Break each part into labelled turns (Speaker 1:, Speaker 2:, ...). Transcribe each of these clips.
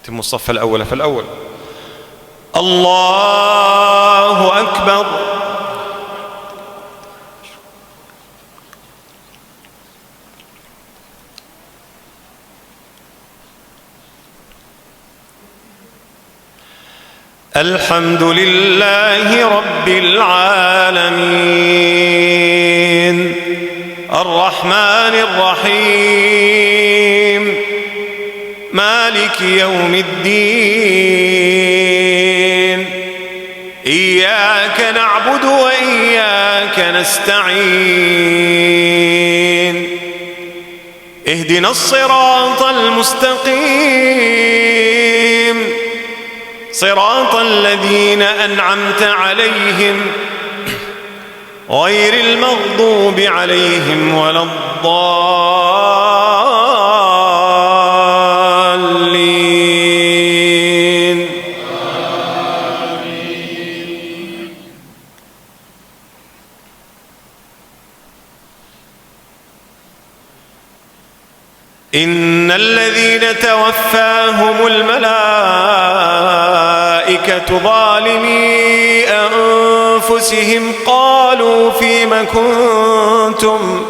Speaker 1: تم الصف الأول فالأول. الله أكبر. الحمد لله رب العالمين الرحمن الرحيم مالك يوم الدين إياك نعبد وإياك نستعين اهدنا الصراط المستقيم صراط الذين أنعمت عليهم غير المغضوب عليهم ولا الضالين. إن الذين توفاهم الملائكة ظالمي أنفسهم قالوا فيم كنتم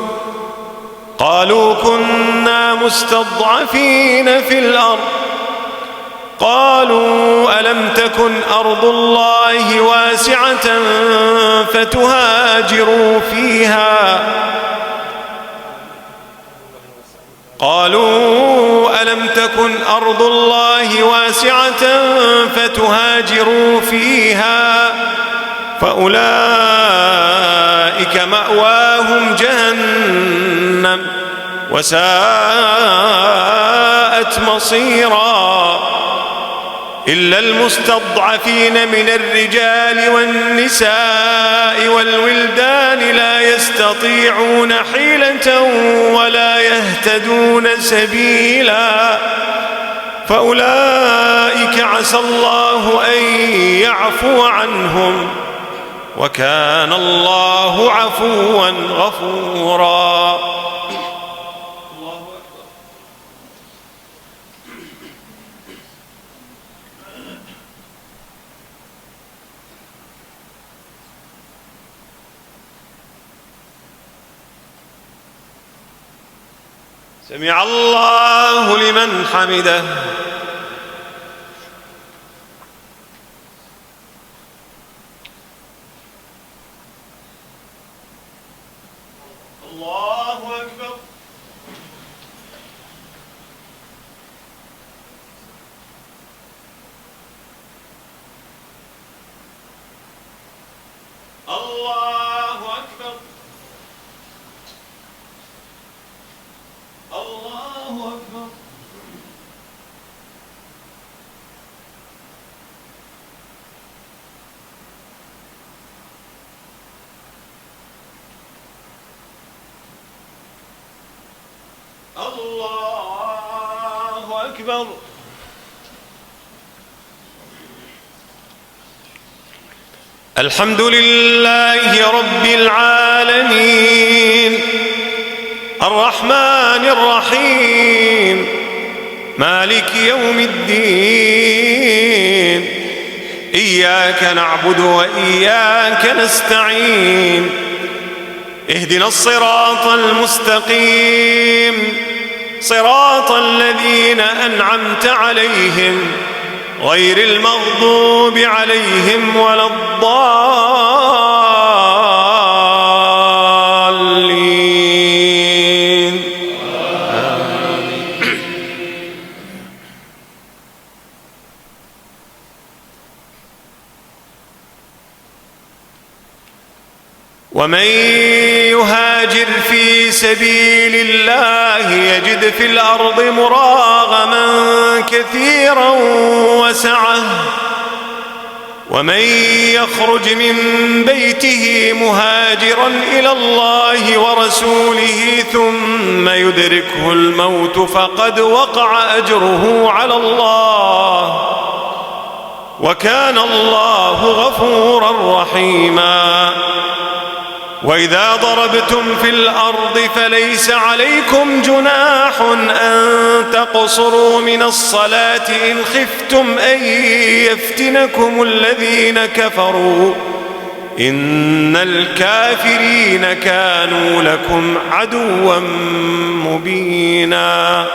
Speaker 1: قالوا كنا مستضعفين في الأرض قالوا ألم تكن أرض الله واسعة فتهاجروا فيها فتهاجروا فيها فأولئك مأواهم جهنم وساءت مصيرا إلا المستضعفين من الرجال والنساء والولدان لا يستطيعون حيلة ولا يهتدون سبيلا فأولئك عسى الله أن يعفو عنهم وكان الله عفوا غفورا. سمع الله لمن حمده. الله أكبر. الله أكبر. الله أكبر. الله أكبر. الحمد لله رب العالمين الرحمن الرحيم مالك يوم الدين إياك نعبد وإياك نستعين اهدنا الصراط المستقيم صراط الذين أنعمت عليهم غير المغضوب عليهم ولا الضالين. ومن يهاجر في سبيل الله يجد في الأرض مراغما كثيرا وسعة ومن يخرج من بيته مهاجرا إلى الله ورسوله ثم يدركه الموت فقد وقع أجره على الله وكان الله غفورا رحيما. وإذا ضربتم في الأرض فليس عليكم جناح أن تقصروا من الصلاة إن خفتم أن يفتنكم الذين كفروا إن الكافرين كانوا لكم عدوا مبينا.